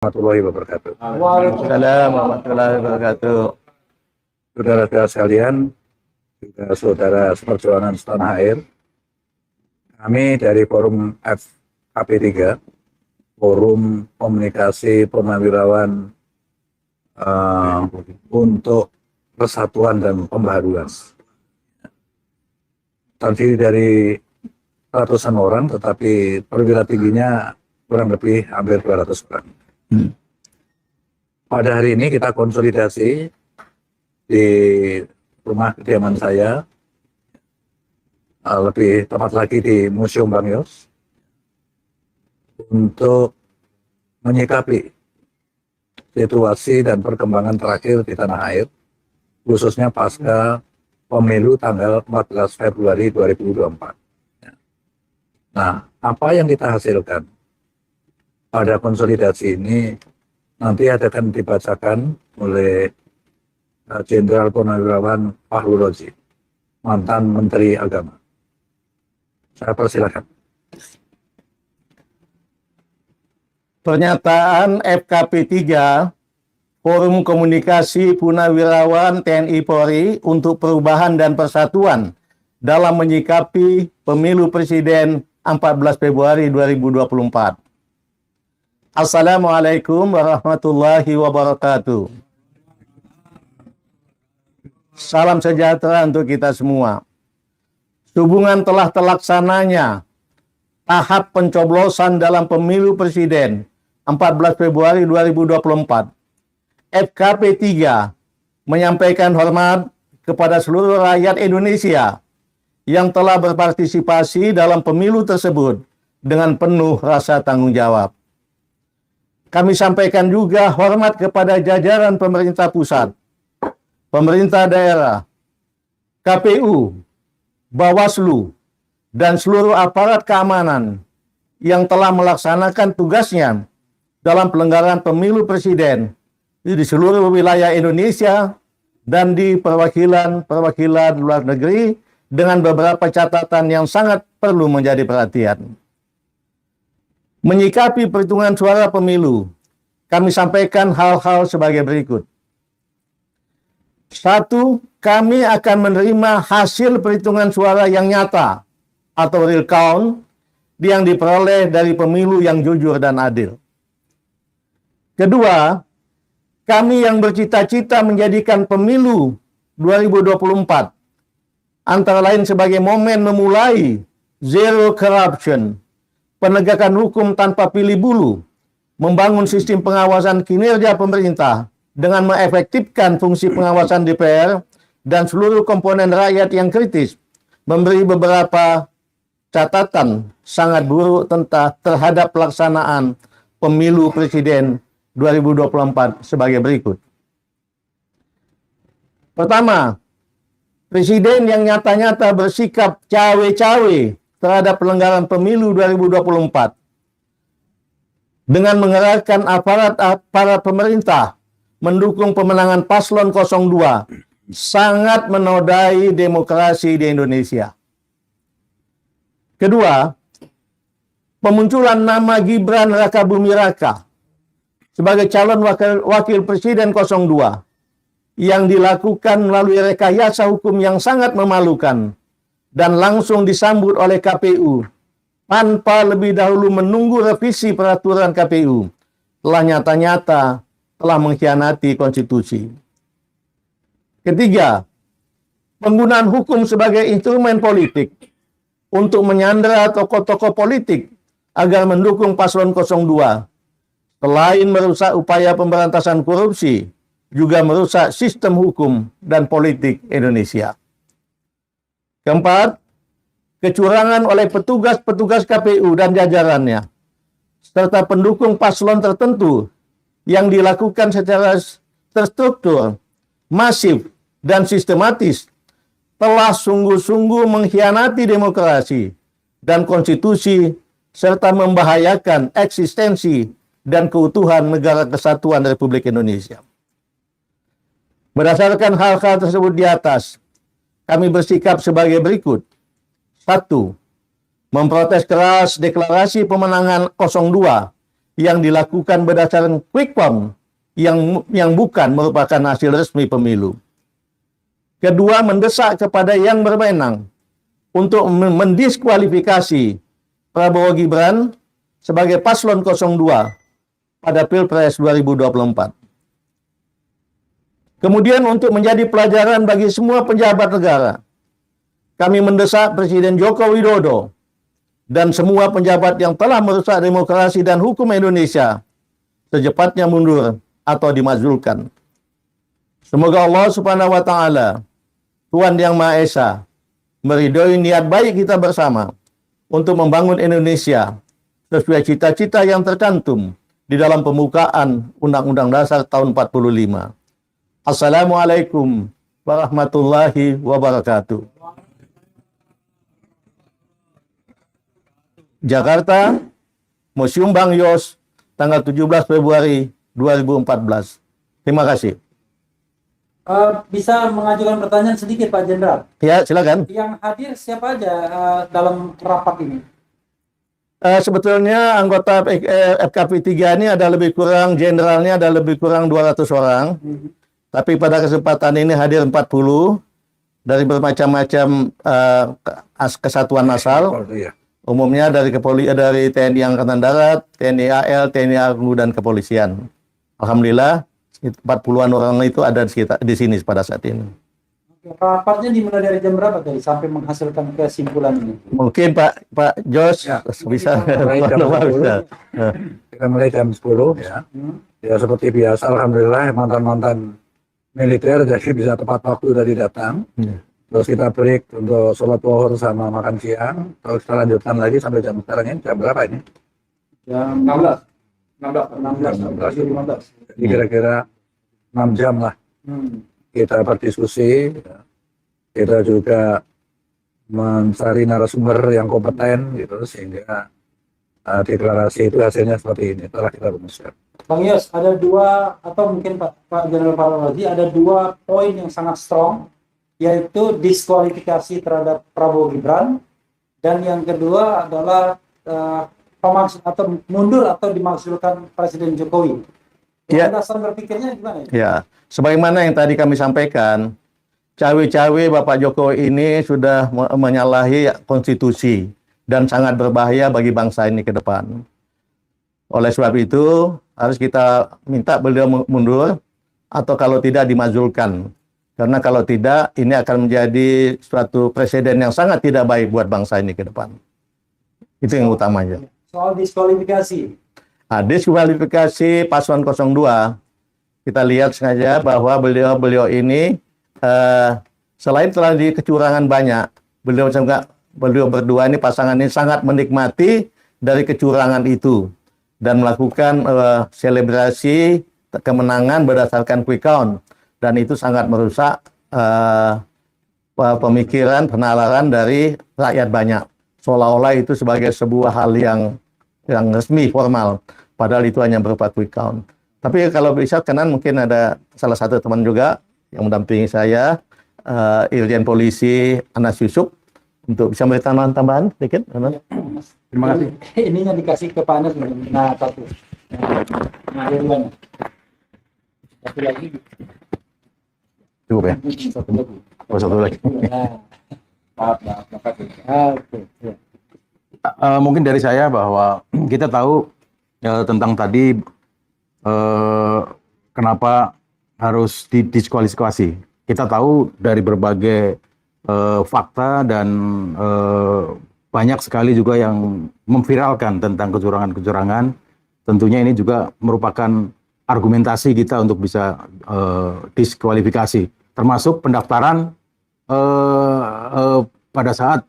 Warahmatullahi wabarakatuh. Waalaikumsalam warahmatullahi wabarakatuh. Saudara-saudara sekalian, juga saudara seperjuangan setanah air, kami dari Forum FKP3, Forum Komunikasi Purnawirawan untuk Persatuan dan Pembaharuan, terdiri dari ratusan orang, tetapi perwira tingginya kurang lebih hampir 200 orang. Pada hari ini kita konsolidasi di rumah kediaman saya, lebih tepat lagi di Museum Bang Yos, untuk menyikapi situasi dan perkembangan terakhir di tanah air, khususnya pasca pemilu tanggal 14 Februari 2024. Nah, apa yang kita hasilkan pada konsolidasi ini nanti akan dibacakan oleh Jenderal Purnawirawan Fahru Rozi, mantan Menteri Agama. Saya persilakan. Pernyataan FKP3 Forum Komunikasi Purnawirawan TNI Polri untuk Perubahan dan Persatuan dalam menyikapi Pemilu Presiden 14 Februari 2024. Assalamualaikum warahmatullahi wabarakatuh. Salam sejahtera untuk kita semua. Sehubungan telah terlaksananya tahap pencoblosan dalam Pemilu Presiden 14 Februari 2024, FKP3 menyampaikan hormat kepada seluruh rakyat Indonesia yang telah berpartisipasi dalam pemilu tersebut dengan penuh rasa tanggung jawab. Kami sampaikan juga hormat kepada jajaran pemerintah pusat, pemerintah daerah, KPU, Bawaslu, dan seluruh aparat keamanan yang telah melaksanakan tugasnya dalam pelanggaran pemilu presiden di seluruh wilayah Indonesia dan di perwakilan luar negeri dengan beberapa catatan yang sangat perlu menjadi perhatian. Menyikapi perhitungan suara pemilu, kami sampaikan hal-hal sebagai berikut. 1. Kami akan menerima hasil perhitungan suara yang nyata atau real count yang diperoleh dari pemilu yang jujur dan adil. Kedua, kami yang bercita-cita menjadikan pemilu 2024 antara lain sebagai momen memulai zero corruption, penegakan hukum tanpa pilih bulu, membangun sistem pengawasan kinerja pemerintah dengan mengefektifkan fungsi pengawasan DPR dan seluruh komponen rakyat yang kritis, memberi beberapa catatan sangat buruk terhadap pelaksanaan pemilu presiden 2024 sebagai berikut. Pertama, presiden yang nyata-nyata bersikap cawe-cawe terhadap pelanggaran pemilu 2024 dengan mengerahkan aparat pemerintah mendukung pemenangan paslon 02 sangat menodai demokrasi di Indonesia. Kedua, pemunculan nama Gibran Rakabuming Raka sebagai calon wakil presiden 02 yang dilakukan melalui rekayasa hukum yang sangat memalukan dan langsung disambut oleh KPU tanpa lebih dahulu menunggu revisi peraturan KPU telah nyata-nyata telah mengkhianati konstitusi. Ketiga, penggunaan hukum sebagai instrumen politik untuk menyandera tokoh-tokoh politik agar mendukung paslon 02 selain merusak upaya pemberantasan korupsi juga merusak sistem hukum dan politik Indonesia. Keempat, kecurangan oleh petugas-petugas KPU dan jajarannya, serta pendukung paslon tertentu yang dilakukan secara terstruktur, masif, dan sistematis, telah sungguh-sungguh mengkhianati demokrasi dan konstitusi, serta membahayakan eksistensi dan keutuhan Negara Kesatuan Republik Indonesia. Berdasarkan hal-hal tersebut di atas, kami bersikap sebagai berikut. 1. Memprotes keras deklarasi pemenangan 02 yang dilakukan berdasarkan quick count yang bukan merupakan hasil resmi pemilu. Kedua, mendesak kepada yang berwenang untuk mendiskualifikasi Prabowo Gibran sebagai paslon 02 pada Pilpres 2024. Kemudian untuk menjadi pelajaran bagi semua pejabat negara, kami mendesak Presiden Joko Widodo dan semua pejabat yang telah merusak demokrasi dan hukum Indonesia secepatnya mundur atau dimajulkan. Semoga Allah Subhanahu wa taala, Tuhan yang Maha Esa, meridhoi niat baik kita bersama untuk membangun Indonesia sesuai cita-cita yang tercantum di dalam pembukaan Undang-Undang Dasar tahun 45. Assalamualaikum warahmatullahi wabarakatuh. Jakarta, Museum Bang Yos, tanggal 17 Februari 2014. Terima kasih. Bisa mengajukan pertanyaan sedikit Pak Jenderal. Ya, silakan. Yang hadir siapa aja dalam rapat ini? Sebetulnya anggota FKP 3 ini ada lebih kurang, jenderalnya ada lebih kurang 200 orang. Tapi pada kesempatan ini hadir 40 dari bermacam-macam kesatuan asal. Iya. Umumnya dari dari TNI Angkatan Darat, TNI AL, TNI AU dan kepolisian. Alhamdulillah 40-an orang itu ada di sini pada saat ini. Rapatnya dimulai dari jam berapa tadi sampai menghasilkan kesimpulan ini? Mungkin Pak Jos Ya, bisa. bisa. Kita mulai jam 10 ya. Ya seperti biasa, alhamdulillah mantan-mantan militer jadi bisa tepat waktu dari datang. Terus kita break untuk sholat zuhur sama makan siang. Terus kita lanjutkan lagi sampai jam sekarang ini jam berapa ini? Jam 16. 15. Jadi kira-kira 6 jam lah kita berdiskusi. Kita juga mencari narasumber yang kompeten gitu sehingga deklarasi itu hasilnya seperti ini telah kita rumuskan. Bang Yos, ada dua atau mungkin Pak Jenderal Farologi ada dua poin yang sangat strong, yaitu diskualifikasi terhadap Prabowo Gibran, dan yang kedua adalah atau mundur atau dimaksudkan Presiden Jokowi. Ya. Dasar berpikirnya gimana? Ya, sebagaimana yang tadi kami sampaikan, cawe-cawe Bapak Jokowi ini sudah menyalahi konstitusi dan sangat berbahaya bagi bangsa ini ke depan. Oleh sebab itu, harus kita minta beliau mundur atau kalau tidak dimajulkan. Karena kalau tidak, ini akan menjadi suatu presiden yang sangat tidak baik buat bangsa ini ke depan. Itu yang utamanya. Soal diskualifikasi. Diskualifikasi paslon 02, kita lihat sengaja bahwa beliau ini selain telah di kecurangan banyak, beliau berdua ini pasangan ini sangat menikmati dari kecurangan itu dan melakukan selebrasi kemenangan berdasarkan quick count, dan itu sangat merusak pemikiran penalaran dari rakyat banyak, seolah-olah itu sebagai sebuah hal yang resmi formal. Padahal itu hanya berupa quick count. Tapi kalau bisa kenan mungkin ada salah satu teman juga yang mendampingi saya, Irjen Polisi Anas Yusuf, untuk bisa memberi tambahan sedikit. Terima kasih. Ininya dikasih ke Pak Anas. Nah, satu. Nah, yang satu lagi. Cukup ya? Satu lagi. Oh, satu lagi. Nah. Maaf. Oke. Ya. Mungkin dari saya bahwa kita tahu tentang tadi kenapa harus didiskualifikasi. Kita tahu dari berbagai fakta dan banyak sekali juga yang memviralkan tentang kecurangan-kecurangan. Tentunya ini juga merupakan argumentasi kita untuk bisa diskualifikasi. Termasuk pendaftaran pada saat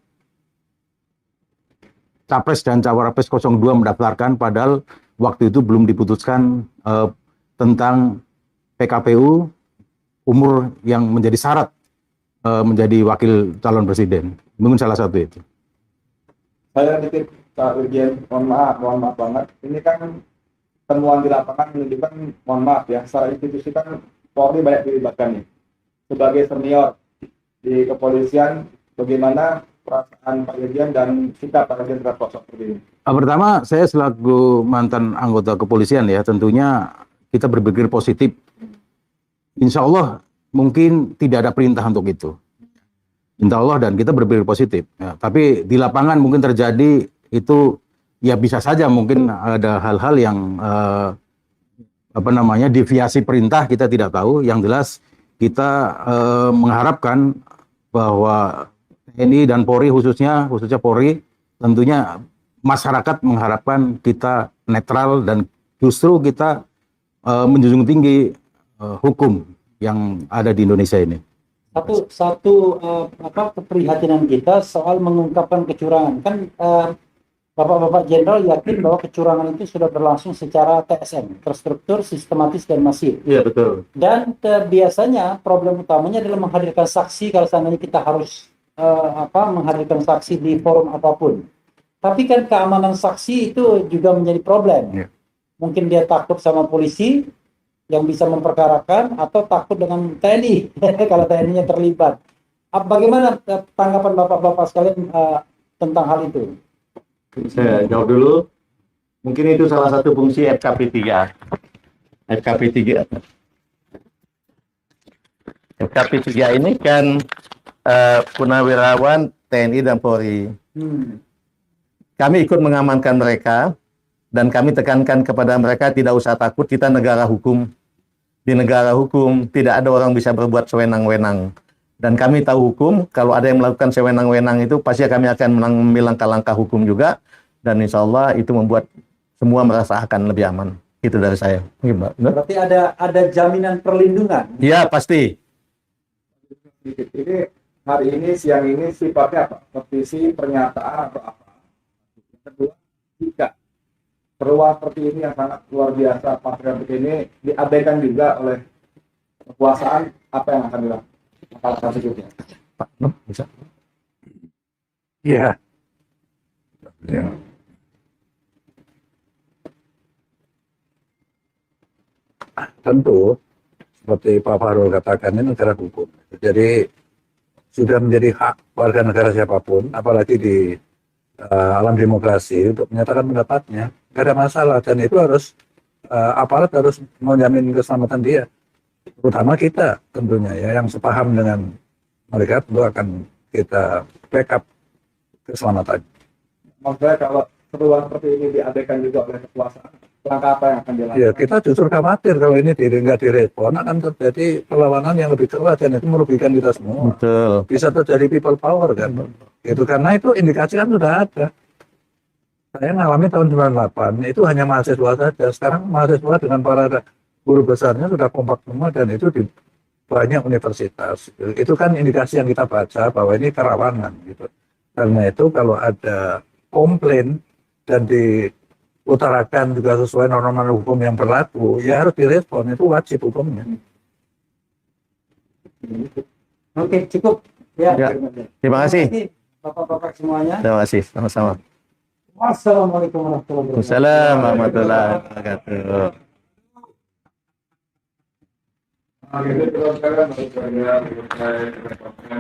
Capres dan Cawapres 02 mendaftarkan, padahal waktu itu belum diputuskan tentang PKPU umur yang menjadi syarat menjadi wakil calon presiden. Mungkin salah satu itu. Saya titip Pak Irjen, mohon maaf banget. Ini kan temuan di lapangan menunjukkan, mohon maaf ya, secara institusi kan Polri banyak dilibatkan nih. Sebagai senior di kepolisian, bagaimana perasaan Pak Irjen dan sikap Pak Irjen terhadap sosok seperti ini? Pertama, saya selaku mantan anggota kepolisian ya, tentunya kita berpikir positif. Insya Allah mungkin tidak ada perintah untuk itu. Insya Allah, dan kita berpikir positif. Ya, tapi di lapangan mungkin terjadi itu, ya bisa saja mungkin ada hal-hal yang deviasi perintah, kita tidak tahu. Yang jelas kita mengharapkan bahwa TNI dan Polri khususnya Polri, tentunya masyarakat mengharapkan kita netral dan justru kita menjunjung tinggi hukum yang ada di Indonesia ini. Satu keprihatinan kita soal mengungkapkan kecurangan. Kan Bapak-Bapak Jenderal yakin bahwa kecurangan itu sudah berlangsung secara TSM, terstruktur, sistematis, dan masif. Iya, betul. Dan biasanya problem utamanya adalah menghadirkan saksi kalau seandainya kita harus menghadirkan saksi di forum apapun. Tapi kan keamanan saksi itu juga menjadi problem. Ya. Mungkin dia takut sama polisi yang bisa memperkarakan, atau takut dengan TNI kalau TNI-nya terlibat. Bagaimana tanggapan Bapak-Bapak sekalian tentang hal itu? Saya jawab dulu. Mungkin itu salah satu fungsi FKP 3. FKP 3 ini kan purnawirawan TNI dan Polri. Kami ikut mengamankan mereka, dan kami tekankan kepada mereka tidak usah takut, kita negara hukum. Di negara hukum tidak ada orang bisa berbuat sewenang-wenang. Dan kami tahu hukum, kalau ada yang melakukan sewenang-wenang itu pasti kami akan mengambil langkah-langkah hukum juga. Dan insya Allah itu membuat semua merasa akan lebih aman. Itu dari saya. Berarti ada jaminan perlindungan? Iya, pasti. Ini hari ini, siang ini sifatnya apa? Petisi, pernyataan, atau apa? Kedua, jika perubahan seperti ini yang sangat luar biasa, patriotik ini diabaikan juga oleh kekuasaan, apa yang akan dilakukan selanjutnya? Bisa. Iya. Ya. Tentu, seperti Pak Farul katakan, ini negara hukum. Jadi sudah menjadi hak warga negara siapapun, apalagi di alam demokrasi, untuk menyatakan pendapatnya. Tidak ada masalah, dan itu harus aparat harus menjamin keselamatan dia, terutama kita tentunya ya, yang sepaham dengan mereka, tentu akan kita backup keselamatan. Maksudnya kalau perubahan seperti ini diabaikan juga oleh kekuasaan, langkah apa yang akan dilakukan? Ya, kita justru khawatir kalau ini nggak direspon, akan terjadi perlawanan yang lebih keras, dan itu merugikan kita semua. Betul. Bisa terjadi people power kan. Itu karena itu indikasi kan sudah ada. Saya ngalami tahun 98, itu hanya mahasiswa saja. Sekarang mahasiswa dengan para guru besarnya sudah kompak semua, dan itu di banyak universitas. Itu kan indikasi yang kita baca bahwa ini kerawanan gitu. Karena itu kalau ada komplain dan diutarakan juga sesuai norma hukum yang berlaku, ya harus direspon, itu wajib hukumnya. Oke, cukup. Ya. Terima kasih. Bapak-bapak semuanya. Terima kasih. Sama-sama. Wassalamualaikum warahmatullahi wabarakatuh. Waalaikumsalam warahmatullahi wabarakatuh.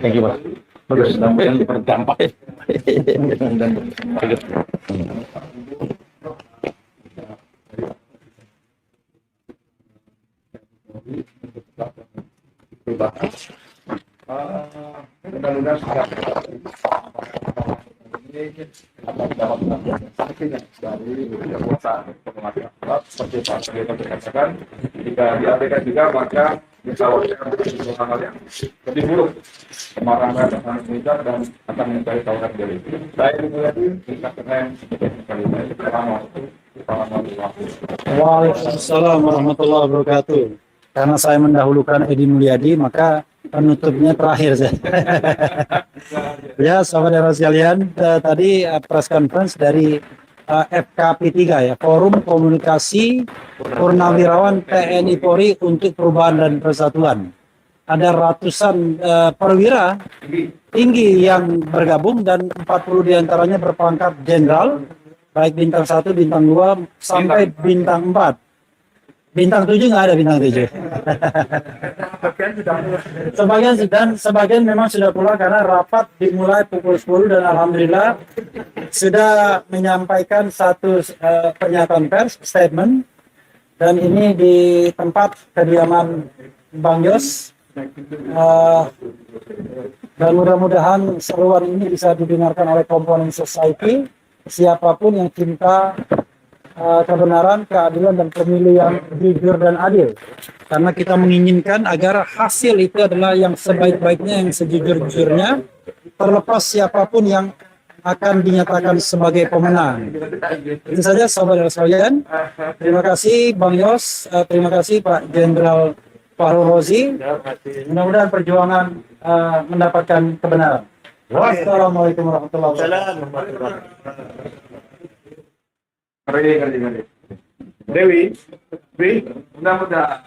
Thank you, Pak. Bagus, yang berdampak. Mudah-mudahan dari kekuasaan kekuasaan seperti Pak Sugeng katakan, jika diabaikan juga maka dikhawatirkan hal yang lebih buruk, kemarahan akan meningkat dan akan mencari tawaran dari itu. Saya dimulai tingkat keren sekali lagi. Waalaikumsalam warahmatullahi wabarakatuh. Karena saya mendahulukan Edi Mulyadi, maka penutupnya terakhir saya. Ya, saudara sekalian, tadi press conference dari FKP 3 ya, Forum Komunikasi Purnawirawan TNI Polri untuk Perubahan dan Persatuan. Ada ratusan perwira tinggi yang bergabung, dan 40 diantaranya berpangkat jenderal, baik bintang 1, bintang 2, sampai bintang 4. Bintang 7 nggak ada bintang 7. Sebagian dan sebagian memang sudah pulang karena rapat dimulai pukul 10 dan alhamdulillah sudah menyampaikan satu pernyataan pers statement dan ini di tempat kediaman Bang Yos. Dan mudah-mudahan seruan ini bisa didengarkan oleh komponen society, siapapun yang cinta kebenaran, keadilan, dan pemilu yang jujur dan adil. Karena kita menginginkan agar hasil itu adalah yang sebaik-baiknya, yang sejujur-jujurnya, terlepas siapapun yang akan dinyatakan sebagai pemenang. Itu saja saudara sekalian. Terima kasih Bang Yos, terima kasih Pak Jenderal Fahrul Razi. Mudah-mudahan perjuangan mendapatkan kebenaran. Wassalamualaikum warahmatullahi wabarakatuh. Dewi, mudah-mudahan